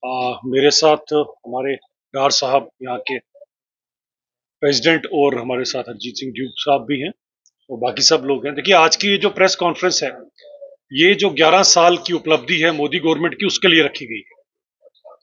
मेरे साथ हमारे डार साहब यहाँ के प्रेसिडेंट और हमारे साथ हरजीत सिंह ड्यूक साहब भी हैं और बाकी सब लोग हैं। देखिए, आज की ये जो प्रेस कॉन्फ्रेंस है, ये जो 11 साल की उपलब्धि है मोदी गवर्नमेंट की, उसके लिए रखी गई है।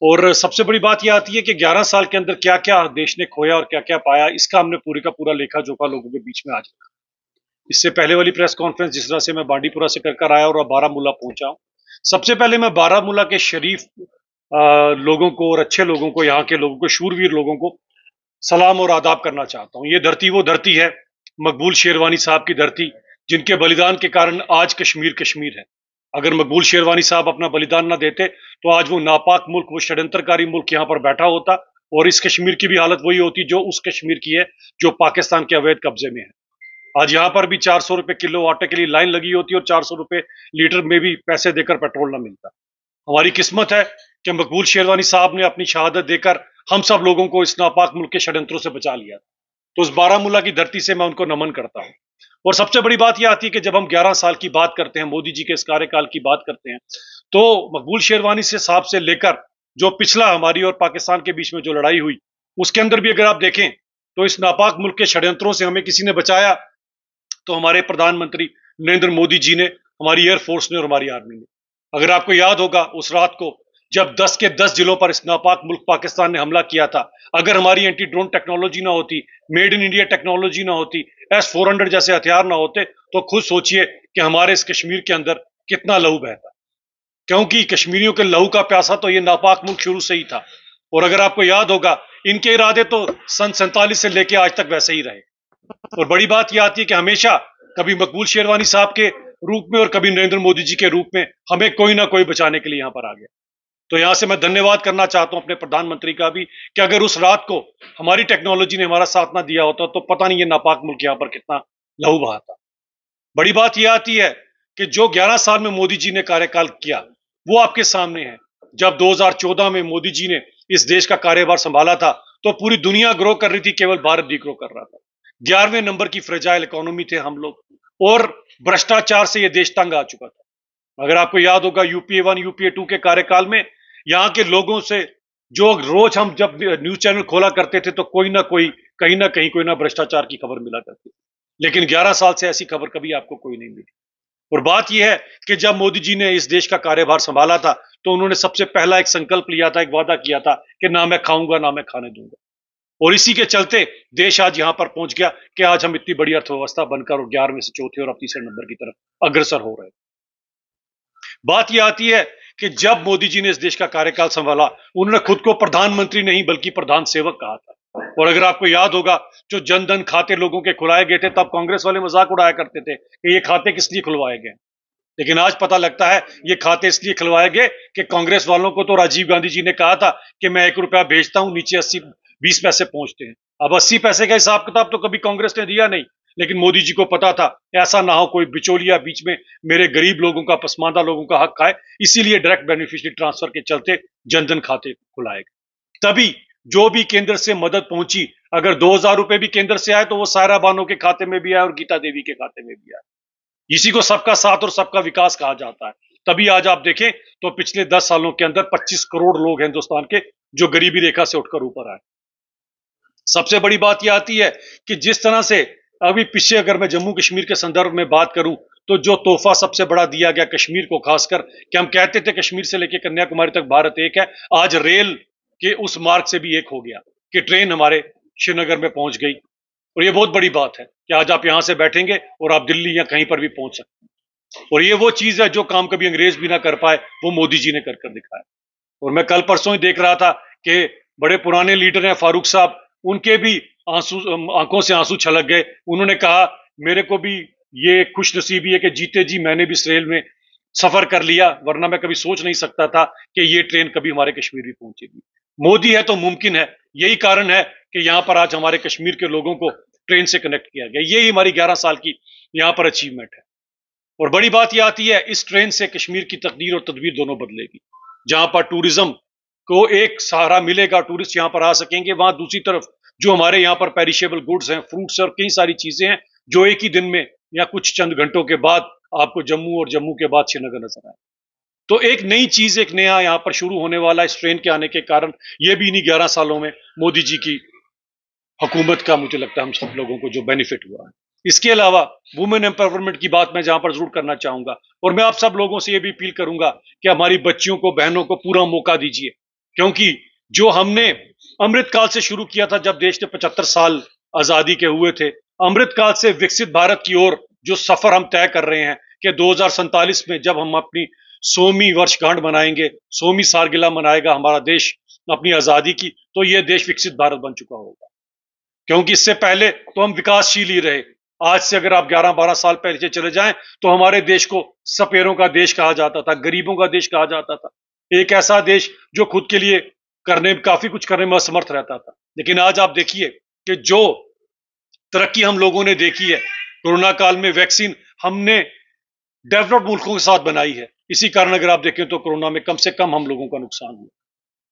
और सबसे बड़ी बात ये आती है कि 11 साल के अंदर क्या क्या देश ने खोया और क्या क्या पाया, इसका हमने पूरे का पूरा लेखा जोखा लोगों के बीच में आज रखा। इससे पहले वाली प्रेस कॉन्फ्रेंस जिस तरह से मैं बांडीपुरा से कर आया और अब बारामूला पहुंचा हूं, सबसे पहले मैं बारामूला के शरीफ लोगों को और अच्छे लोगों को, यहाँ के लोगों को, शूरवीर लोगों को सलाम और आदाब करना चाहता हूँ। ये धरती वो धरती है, मकबूल शेरवानी साहब की धरती, जिनके बलिदान के कारण आज कश्मीर कश्मीर है। अगर मकबूल शेरवानी साहब अपना बलिदान ना देते तो आज वो नापाक मुल्क, वो षड्यंत्रकारी मुल्क यहाँ पर बैठा होता और इस कश्मीर की भी हालत वही होती जो उस कश्मीर की है, जो पाकिस्तान के अवैध कब्जे में है। आज यहाँ पर भी 400 रुपए किलो आटे के लिए लाइन लगी होती और 400 रुपए लीटर में भी पैसे देकर पेट्रोल ना मिलता। हमारी किस्मत है कि मकबूल शेरवानी साहब ने अपनी शहादत देकर हम सब लोगों को इस नापाक मुल्क के षड्यंत्रों से बचा लिया। तो उस बारामूला की धरती से मैं उनको नमन करता हूँ। और सबसे बड़ी बात यह आती है कि जब हम 11 साल की बात करते हैं, मोदी जी के इस कार्यकाल की बात करते हैं, तो मकबूल शेरवानी से साहब से लेकर जो पिछला हमारी और पाकिस्तान के बीच में जो लड़ाई हुई, उसके अंदर भी अगर आप देखें तो इस नापाक मुल्क के षड्यंत्रों से हमें किसी ने बचाया तो हमारे प्रधानमंत्री नरेंद्र मोदी जी ने, हमारी एयरफोर्स ने और हमारी आर्मी ने। अगर आपको याद होगा उस रात को जब 10 के 10 जिलों पर इस नापाक मुल्क पाकिस्तान ने हमला किया था, अगर हमारी एंटी ड्रोन टेक्नोलॉजी ना होती, मेड इन इंडिया टेक्नोलॉजी ना होती, S-400 जैसे हथियार ना होते, तो खुद सोचिए कि हमारे इस कश्मीर के अंदर कितना लहू बहता। क्योंकि कश्मीरियों के लहू का प्यासा तो ये नापाक मुल्क शुरू से ही था। और अगर आपको याद होगा, इनके इरादे तो सन 47 से लेके आज तक वैसे ही रहे। और बड़ी बात यह आती है कि हमेशा कभी मकबूल शेरवानी साहब के रूप में और कभी नरेंद्र मोदी जी के रूप में हमें कोई ना कोई बचाने के लिए यहां पर आ गया। तो यहां से मैं धन्यवाद करना चाहता हूं अपने प्रधानमंत्री का भी कि अगर उस रात को हमारी टेक्नोलॉजी ने हमारा साथ ना दिया होता तो पता नहीं ये नापाक मुल्क यहां पर कितना लहू बहाता। बड़ी बात यह आती है कि जो 11 साल में मोदी जी ने कार्यकाल किया वो आपके सामने है। जब 2014 में मोदी जी ने इस देश का कार्यभार संभाला था तो पूरी दुनिया ग्रो कर रही थी, केवल भारत डिग्रो कर रहा था। 11वें नंबर की फ्रेजाइल इकोनॉमी थे हम लोग और भ्रष्टाचार से यह देश तंग आ चुका था। अगर आपको याद होगा यूपीए 1 यूपीए 2 के कार्यकाल में यहाँ के लोगों से जो रोज हम जब न्यूज चैनल खोला करते थे तो कोई ना कोई, कहीं ना कहीं कोई ना भ्रष्टाचार की खबर मिला करती थी। लेकिन 11 साल से ऐसी खबर कभी आपको कोई नहीं मिली। और बात यह है कि जब मोदी जी ने इस देश का कार्यभार संभाला था तो उन्होंने सबसे पहला एक संकल्प लिया था, एक वादा किया था कि ना मैं खाऊंगा ना मैं खाने दूंगा। और इसी के चलते देश आज यहां पर पहुंच गया कि आज हम इतनी बड़ी अर्थव्यवस्था बनकर और 11वें से चौथे और अब तीसरे नंबर की तरफ अग्रसर हो रहे हैं। बात यह आती है कि जब मोदी जी ने इस देश का कार्यकाल संभाला, उन्होंने खुद को प्रधानमंत्री नहीं बल्कि प्रधान सेवक कहा था। और अगर आपको याद होगा, जो जन धन खाते लोगों के खुलाए गए थे, तब कांग्रेस वाले मजाक उड़ाया करते थे कि ये खाते किस लिए खुलवाए गए। लेकिन आज पता लगता है ये खाते इसलिए खुलवाए गए कि कांग्रेस वालों को तो राजीव गांधी जी ने कहा था कि मैं 1 रुपया भेजता हूं, नीचे 20 पैसे पहुंचते हैं। अब 80 पैसे का हिसाब किताब तो कभी कांग्रेस ने दिया नहीं, लेकिन मोदी जी को पता था ऐसा ना हो कोई बिचौलिया बीच में मेरे गरीब लोगों का, पसमानदा लोगों का हक खाए, इसीलिए डायरेक्ट बेनिफिशियरी ट्रांसफर के चलते जनधन खाते खुलाए गए। तभी जो भी केंद्र से मदद पहुंची, अगर 2000 रुपए भी केंद्र से आए तो वो सायरा बानो के खाते में भी आए और गीता देवी के खाते में भी आए। इसी को सबका साथ और सबका विकास कहा जाता है। तभी आज आप देखें तो पिछले 10 सालों के अंदर 25 करोड़ लोग हिंदुस्तान के जो गरीबी रेखा से उठकर ऊपर आए। सबसे बड़ी बात यह आती है कि जिस तरह से अभी पीछे अगर मैं जम्मू कश्मीर के संदर्भ में बात करूं तो जो तोहफा सबसे बड़ा दिया गया कश्मीर को, खासकर कि हम कहते थे कश्मीर से लेकर कन्याकुमारी तक भारत एक है, आज रेल के उस मार्ग से भी एक हो गया कि ट्रेन हमारे श्रीनगर में पहुंच गई। और ये बहुत बड़ी बात है कि आज आप यहां से बैठेंगे और आप दिल्ली या कहीं पर भी पहुंच सकते हैं। और ये वो चीज है जो काम कभी अंग्रेज भी ना कर पाए, वो मोदी जी ने कर दिखाया। और मैं कल परसों ही देख रहा था कि बड़े पुराने लीडर हैं फारूक साहब, उनके भी आंखों से आंसू छलक गए। उन्होंने कहा मेरे को भी ये खुश नसीबी है कि जीते जी मैंने भी इस रेल में सफर कर लिया, वरना मैं कभी सोच नहीं सकता था कि ये ट्रेन कभी हमारे कश्मीर भी पहुंचेगी। मोदी है तो मुमकिन है। यही कारण है कि यहां पर आज हमारे कश्मीर के लोगों को ट्रेन से कनेक्ट किया गया। यही हमारी 11 साल की यहां पर अचीवमेंट है। और बड़ी बात यह आती है, इस ट्रेन से कश्मीर की तकदीर और तदबीर दोनों बदलेगी। जहां पर टूरिज्म को एक सहारा मिलेगा, टूरिस्ट यहां पर आ सकेंगे, वहां दूसरी तरफ जो हमारे यहाँ पर पेरिशेबल गुड्स हैं, फ्रूट्स और कई सारी चीजें हैं जो एक ही दिन में या कुछ चंद घंटों के बाद आपको जम्मू और जम्मू के बाद श्रीनगर नजर आए। तो एक नई चीज, एक नया यहाँ पर शुरू होने वाला इस ट्रेन के आने के कारण, ये भी इन्हीं 11 सालों में मोदी जी की हुकूमत का मुझे लगता है हम सब लोगों को जो बेनिफिट हुआ है। इसके अलावा वुमेन एम्पावरमेंट की बात मैं जहां पर जरूर करना चाहूंगा, और मैं आप सब लोगों से ये भी अपील करूंगा कि हमारी बच्चियों को, बहनों को पूरा मौका दीजिए, क्योंकि जो हमने अमृतकाल से शुरू किया था, जब देश ने 75 साल आजादी के हुए थे, अमृतकाल से विकसित भारत की ओर जो सफर हम तय कर रहे हैं कि 2047 में जब हम अपनी 100वीं वर्षगांठ मनाएंगे, 100वीं सालगिरह मनाएगा हमारा देश अपनी आजादी की, तो यह देश विकसित भारत बन चुका होगा। क्योंकि इससे पहले तो हम विकासशील ही रहे। आज से अगर आप 11-12 साल पहले चले जाएं तो हमारे देश को सपेरों का देश कहा जाता था, गरीबों का देश कहा जाता था, एक ऐसा देश जो खुद के लिए काफी कुछ करने में असमर्थ रहता था। लेकिन आज आप देखिए कि जो तरक्की हम लोगों ने देखी है, कोरोना काल में वैक्सीन हमने डेवलप्ड मुल्कों के साथ बनाई है। इसी कारण अगर आप देखें तो कोरोना में कम से कम हम लोगों का नुकसान हुआ।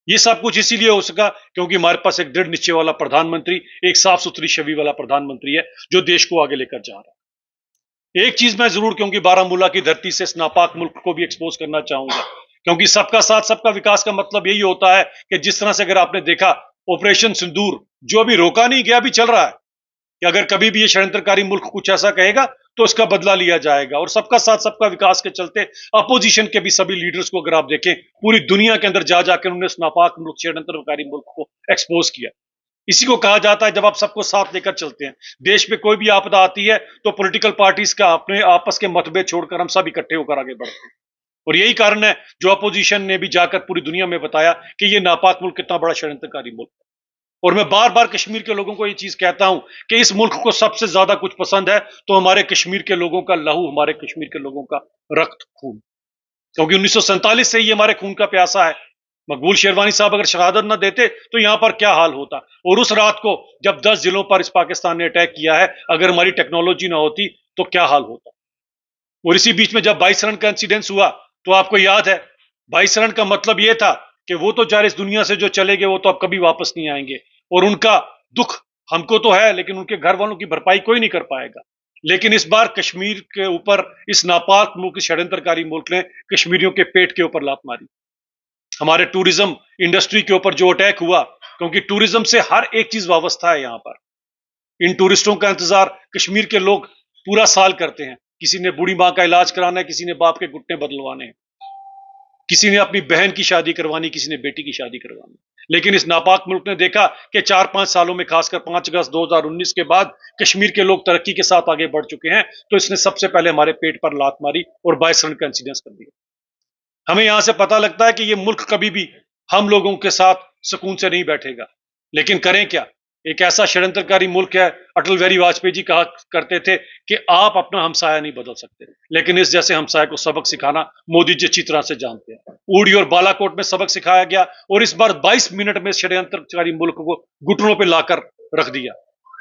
ये सब कुछ इसीलिए हो सका क्योंकि हमारे पास एक दृढ़ निश्चय वाला प्रधानमंत्री, एक साफ सुथरी छवि वाला प्रधानमंत्री है जो देश को आगे लेकर जा रहा है। एक चीज मैं जरूर, क्योंकि बारामूला की धरती से इस नापाक मुल्क को भी एक्सपोज करना चाहूंगा, क्योंकि सबका साथ सबका विकास का मतलब यही होता है कि जिस तरह से अगर आपने देखा ऑपरेशन सिंदूर, जो अभी रोका नहीं गया, अभी चल रहा है, कि अगर कभी भी ये षड्यंत्रकारी मुल्क कुछ ऐसा कहेगा तो इसका बदला लिया जाएगा। और सबका साथ सबका विकास के चलते अपोजिशन के भी सभी लीडर्स को अगर आप देखें, पूरी दुनिया के अंदर जा जाकर उन्होंने इस नापाक मुल्क, षड्यंत्रकारी मुल्क को एक्सपोज किया। इसी को कहा जाता है जब आप सबको साथ लेकर चलते हैं। देश में कोई भी आपदा आती है तो पॉलिटिकल पार्टीज का अपने आपस के मतभेद छोड़कर हम सब इकट्ठे होकर आगे बढ़ते हैं। और यही कारण है जो अपोजिशन ने भी जाकर पूरी दुनिया में बताया कि ये नापाक मुल्क कितना बड़ा षड्यंत्रकारी मुल्क है। और मैं बार बार कश्मीर के लोगों को ये चीज कहता हूं कि इस मुल्क को सबसे ज्यादा कुछ पसंद है तो हमारे कश्मीर के लोगों का लहू, हमारे कश्मीर के लोगों का रक्त, खून, क्योंकि 1947 से ही हमारे खून का प्यासा है। मकबूल शेरवानी साहब अगर शहादत न देते तो यहां पर क्या हाल होता, और उस रात को जब 10 जिलों पर इस पाकिस्तान ने अटैक किया है, अगर हमारी टेक्नोलॉजी ना होती तो क्या हाल होता। और इसी बीच में जब 22 रन का इंसिडेंस हुआ तो आपको याद है 22 रन का मतलब यह था कि वो तो जार इस दुनिया से जो चले गए वो तो अब कभी वापस नहीं आएंगे, और उनका दुख हमको तो है लेकिन उनके घर वालों की भरपाई कोई नहीं कर पाएगा। लेकिन इस बार कश्मीर के ऊपर इस नापाक मुल्क, षड्यंत्रकारी मुल्क ने कश्मीरियों के पेट के ऊपर लात मारी। हमारे टूरिज्म इंडस्ट्री के ऊपर जो अटैक हुआ, क्योंकि टूरिज्म से हर एक चीज वाबस्ता है यहां पर, इन टूरिस्टों का इंतजार कश्मीर के लोग पूरा साल करते हैं। किसी ने बूढ़ी मां का इलाज कराना है, किसी ने बाप के घुटने बदलवाने हैं, किसी ने अपनी बहन की शादी करवानी, किसी ने बेटी की शादी करवानी। लेकिन इस नापाक मुल्क ने देखा कि 4-5 सालों में, खासकर 5 अगस्त 2019 के बाद कश्मीर के लोग तरक्की के साथ आगे बढ़ चुके हैं, तो इसने सबसे पहले हमारे पेट पर लात मारी और 22 रन का इंसिडेंस कर दिया। हमें यहां से पता लगता है कि ये मुल्क कभी भी हम लोगों के साथ सुकून से नहीं बैठेगा। लेकिन करें क्या, एक ऐसा षड्यंत्रकारी मुल्क है। अटल बिहारी वाजपेयी जी कहा करते थे कि आप अपना हमसाया नहीं बदल सकते, लेकिन इस जैसे हमसाया को सबक सिखाना मोदी जी अच्छी तरह से जानते हैं। उड़ी और बालाकोट में सबक सिखाया गया और इस बार 22 मिनट में षड्यंत्रकारी मुल्क को घुटनों पर लाकर रख दिया।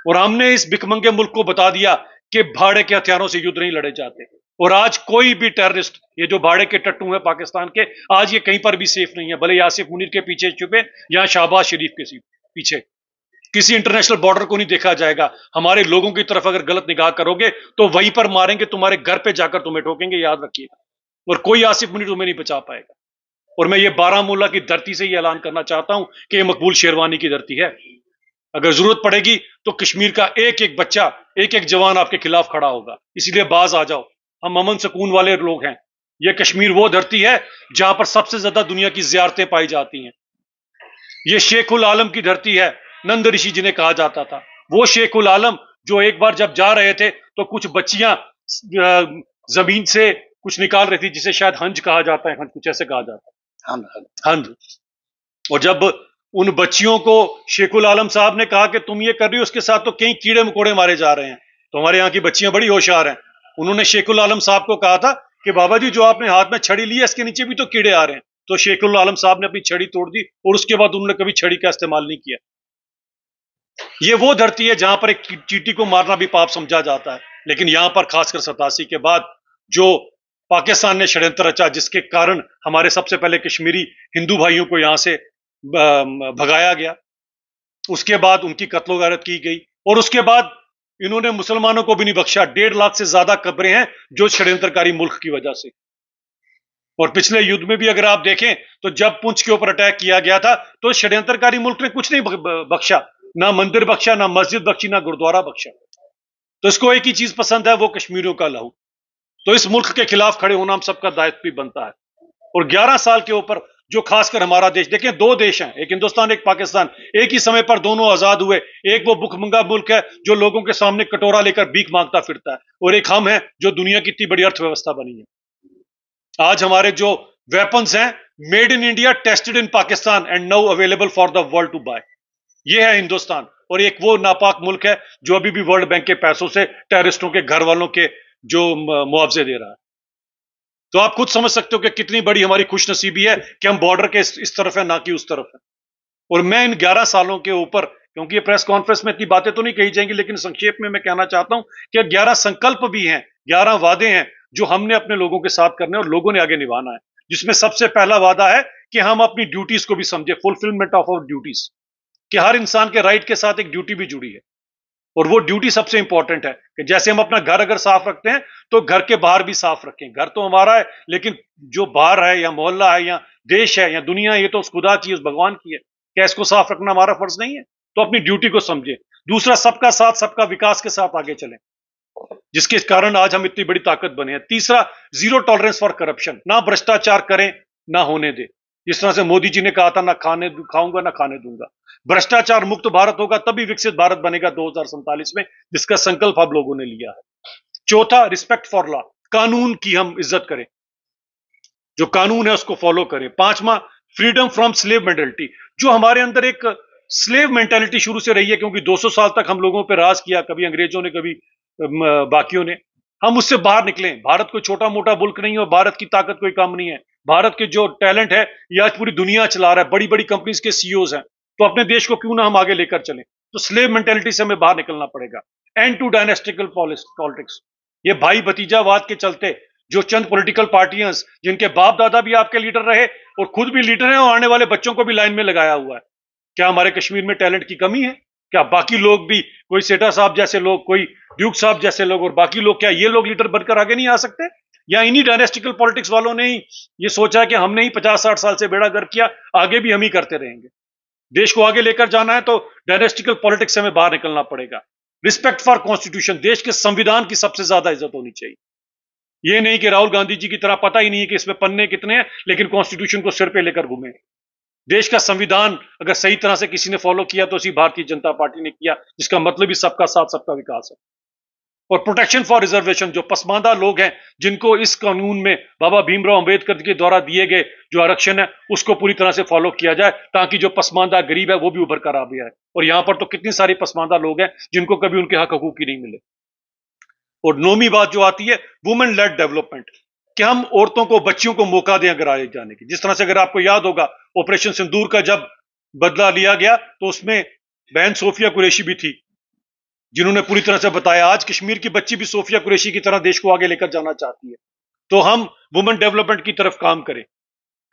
और हमने इस भिखमंगे मुल्क को बता दिया कि भाड़े के हथियारों से युद्ध नहीं लड़े जाते। और आज कोई भी टेररिस्ट, ये जो भाड़े के टट्टू हैं पाकिस्तान के, आज ये कहीं पर भी सेफ नहीं है, भले आसिफ मुनीर के पीछे छुपे या शहबाज शरीफ के पीछे। किसी इंटरनेशनल बॉर्डर को नहीं देखा जाएगा। हमारे लोगों की तरफ अगर गलत निगाह करोगे तो वहीं पर मारेंगे, तुम्हारे घर पे जाकर तुम्हें ठोकेंगे, याद रखिएगा। और कोई आसिफ मुनीर तुम्हें नहीं बचा पाएगा। और मैं ये बारामूला की धरती से ये ऐलान करना चाहता हूं कि ये मकबूल शेरवानी की धरती है। अगर जरूरत पड़ेगी तो कश्मीर का एक एक बच्चा, एक एक जवान आपके खिलाफ खड़ा होगा। इसलिए बाज आ जाओ, हम अमन सुकून वाले लोग हैं। यह कश्मीर वो धरती है जहां पर सबसे ज्यादा दुनिया की जियारतें पाई जाती हैं। ये शेखुल आलम की धरती है, नंद ऋषि जिन्हें कहा जाता था। वो शेखुल आलम जो एक बार जब जा रहे थे तो कुछ बच्चियां जमीन से कुछ निकाल रही थी, जिसे शायद हंज कहा जाता है, हंज कुछ ऐसे कहा जाता है, हंज। और जब उन बच्चियों को शेखुल आलम साहब ने कहा कि तुम ये कर रही हो, उसके साथ तो कई कीड़े मकोड़े मारे जा रहे हैं, तो हमारे यहाँ की बच्चियां बड़ी होशियार हैं। उन्होंने शेखुल आलम साहब को कहा था कि बाबा जी, जो आपने हाथ में छड़ी ली है इसके नीचे भी तो कीड़े आ रहे हैं। तो शेखुल आलम साहब ने अपनी छड़ी तोड़ दी और उसके बाद उन्होंने कभी छड़ी का इस्तेमाल नहीं किया। ये वो धरती है जहां पर एक चींटी को मारना भी पाप समझा जाता है। लेकिन यहां पर खासकर 87 के बाद जो पाकिस्तान ने षड्यंत्र रचा, जिसके कारण हमारे सबसे पहले कश्मीरी हिंदू भाइयों को यहां से भगाया गया, उसके बाद उनकी कत्लो गारत की गई, और उसके बाद इन्होंने मुसलमानों को भी नहीं बख्शा। 1.5 लाख से ज्यादा कब्रें हैं जो षड्यंत्रकारी मुल्क की वजह से। और पिछले युद्ध में भी अगर आप देखें तो जब पुंछ के ऊपर अटैक किया गया था तो षड्यंत्रकारी मुल्क ने कुछ नहीं बख्शा, ना मंदिर बख्शा, ना मस्जिद बख्शी, ना गुरुद्वारा बख्शा। तो इसको एक ही चीज पसंद है, वो कश्मीरियों का लहू। तो इस मुल्क के खिलाफ खड़े होना हम सबका दायित्व भी बनता है। और 11 साल के ऊपर जो खासकर हमारा देश, देखें दो देश हैं, एक हिंदुस्तान एक पाकिस्तान, एक ही समय पर दोनों आजाद हुए। एक वो भुखमंगा मुल्क है जो लोगों के सामने कटोरा लेकर भीख मांगता फिरता है, और एक हम हैं जो दुनिया की इतनी बड़ी अर्थव्यवस्था बनी है। आज हमारे जो वेपन्स हैं, made in India, tested in Pakistan and now available for the world to buy. ये है हिंदुस्तान। और एक वो नापाक मुल्क है जो अभी भी वर्ल्ड बैंक के पैसों से टेररिस्टों के घर वालों के जो मुआवजे दे रहा है। तो आप खुद समझ सकते हो कि कितनी बड़ी हमारी खुशनसीबी है कि हम बॉर्डर के इस तरफ है, ना कि उस तरफ है। और मैं इन 11 सालों के ऊपर, क्योंकि ये प्रेस कॉन्फ्रेंस में इतनी बातें तो नहीं कही जाएंगी, लेकिन संक्षेप में मैं कहना चाहता हूं कि 11 संकल्प भी हैं, 11 वादे हैं जो हमने अपने लोगों के साथ करने और लोगों ने आगे निभाना है। जिसमें सबसे पहला वादा है कि हम अपनी ड्यूटीज को भी समझे, फुलफिलमेंट ऑफ आवर ड्यूटीज, कि हर इंसान के राइट के साथ एक ड्यूटी भी जुड़ी है। और वो ड्यूटी सबसे इंपॉर्टेंट है कि जैसे हम अपना घर अगर साफ रखते हैं तो घर के बाहर भी साफ रखें। घर तो हमारा है, लेकिन जो बाहर है या मोहल्ला है या देश है या दुनिया है, ये तो उस खुदा की, उस भगवान की है। क्या इसको साफ रखना हमारा फर्ज नहीं है? तो अपनी ड्यूटी को समझे। दूसरा, सबका साथ सबका विकास के साथ आगे चलें, जिसके कारण आज हम इतनी बड़ी ताकत बने हैं। तीसरा, जीरो टॉलरेंस फॉर करप्शन, ना भ्रष्टाचार करें ना होने दे। जिस तरह से मोदी जी ने कहा था, ना खाने खाऊंगा ना खाने दूंगा। भ्रष्टाचार मुक्त भारत होगा तभी विकसित भारत बनेगा 2047 में, जिसका संकल्प आप लोगों ने लिया है। चौथा, रिस्पेक्ट फॉर लॉ, कानून की हम इज्जत करें, जो कानून है उसको फॉलो करें। पांचवा, फ्रीडम फ्रॉम स्लेव मेंटेलिटी, जो हमारे अंदर एक स्लेव मेंटेलिटी शुरू से रही है, क्योंकि 200 साल तक हम लोगों पर राज किया, कभी अंग्रेजों ने कभी बाकियों ने। हम उससे बाहर निकलें। भारत कोई छोटा मोटा मुल्क नहीं है और भारत की ताकत कोई कम नहीं है। भारत के जो टैलेंट है ये आज पूरी दुनिया चला रहा है, बड़ी बड़ी कंपनीज के सीईओज हैं। तो अपने देश को क्यों ना हम आगे लेकर चलें। तो स्लेव मेंटेलिटी से हमें बाहर निकलना पड़ेगा। एंड टू डायनेस्टिकल पॉलिटिक्स, ये भाई भतीजावाद के चलते जो चंद पॉलिटिकल पार्टियां जिनके बाप दादा भी आपके लीडर रहे और खुद भी लीडर हैं और आने वाले बच्चों को भी लाइन में लगाया हुआ है, क्या हमारे कश्मीर में टैलेंट की कमी है? क्या बाकी लोग भी, कोई सेठा साहब जैसे लोग, कोई ड्यूक साहब जैसे लोग और बाकी लोग, क्या ये लोग लीडर बनकर आगे नहीं आ सकते? या इन्हीं डायनेस्टिकल पॉलिटिक्स वालों ने ही ये सोचा है कि हमने ही 50-60 साल से बेड़ा गर्क किया, आगे भी हम ही करते रहेंगे? देश को आगे लेकर जाना है तो डायनेस्टिकल पॉलिटिक्स से हमें बाहर निकलना पड़ेगा। रिस्पेक्ट फॉर कॉन्स्टिट्यूशन, देश के संविधान की सबसे ज्यादा इज्जत होनी चाहिए। ये नहीं कि राहुल गांधी जी की तरह पता ही नहीं है कि इसमें पन्ने कितने हैं, लेकिन कॉन्स्टिट्यूशन को सिर पे लेकर घूमे। देश का संविधान अगर सही तरह से किसी ने फॉलो किया तो उसी भारतीय जनता पार्टी ने किया, जिसका मतलब ही सबका साथ सबका विकास है। और प्रोटेक्शन फॉर रिजर्वेशन, जो पसमानदा लोग हैं जिनको इस कानून में बाबा भीमराव अंबेडकर के द्वारा दिए गए जो आरक्षण है उसको पूरी तरह से फॉलो किया जाए, ताकि जो पसमानदा गरीब है वो भी उभर कर आ गया है। और यहां पर तो कितनी सारी पसमानदा लोग हैं जिनको कभी उनके हक हकूक ही नहीं मिले। और नौवीं बात जो आती है, वुमेन लेड डेवलपमेंट, कि हम औरतों को, बच्चियों को मौका दें अगर आगे जाने की। जिस तरह से अगर आपको याद होगा, ऑपरेशन सिंदूर का जब बदला लिया गया तो उसमें बहन सोफिया कुरैशी भी थी, जिन्होंने पूरी तरह से बताया। आज कश्मीर की बच्ची भी सोफिया कुरैशी की तरह देश को आगे लेकर जाना चाहती है। तो हम वुमेन डेवलपमेंट की तरफ काम करें।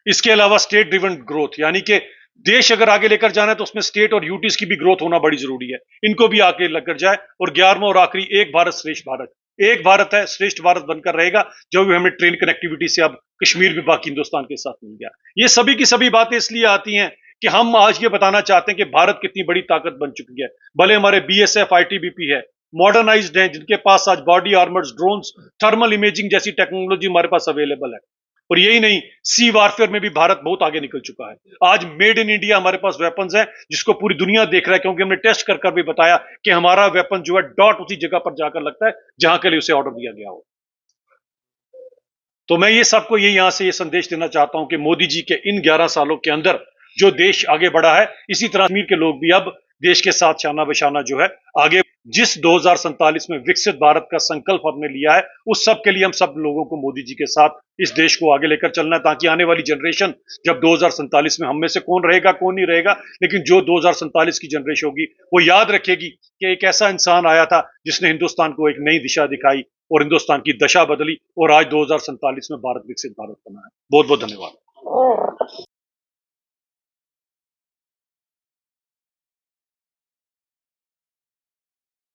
इसके अलावा स्टेट ड्रिवन ग्रोथ, यानी कि देश अगर आगे लेकर जाना है तो उसमें स्टेट और यूटीज की भी ग्रोथ होना बड़ी जरूरी है, इनको भी आगे लेकर जाए। और 11वां और आखिरी, एक भारत श्रेष्ठ भारत। एक भारत है, श्रेष्ठ भारत बनकर रहेगा, जो भी हमें ट्रेन कनेक्टिविटी से अब कश्मीर भी बाकी हिंदुस्तान के साथ मिल गया। ये सभी की सभी बातें इसलिए आती हैं कि हम आज ये बताना चाहते हैं कि भारत कितनी बड़ी ताकत बन चुकी है। भले हमारे बीएसएफ, आईटीबीपी है, मॉडर्नाइज्ड हैं, जिनके पास आज body armours, drones, thermal imaging जैसी टेक्नोलॉजी हमारे पास अवेलेबल है। और यही नहीं, सी वारफेयर में भी भारत बहुत आगे निकल चुका है। आज मेड इन इंडिया हमारे पास वेपन्स है, जिसको पूरी दुनिया देख रहा है, क्योंकि हमने टेस्ट कर भी बताया कि हमारा वेपन जो है डॉट उसी जगह पर जाकर लगता है जहां के लिए उसे ऑर्डर दिया गया हो। तो मैं ये सबको यहां से ये संदेश देना चाहता हूं कि मोदी जी के इन 11 सालों के अंदर जो देश आगे बढ़ा है, इसी तरह कश्मीर के लोग भी अब देश के साथ शाना बशाना जो है आगे, जिस 2047 में विकसित भारत का संकल्प हमने लिया है, उस सब के लिए हम सब लोगों को मोदी जी के साथ इस देश को आगे लेकर चलना है, ताकि आने वाली जनरेशन जब 2047 में हम में से कौन रहेगा कौन नहीं रहेगा, लेकिन जो 2047 की जनरेशन होगी वो याद रखेगी कि एक ऐसा इंसान आया था जिसने हिंदुस्तान को एक नई दिशा दिखाई और हिंदुस्तान की दशा बदली, और आज 2047 में भारत विकसित भारत बना है। बहुत बहुत धन्यवाद।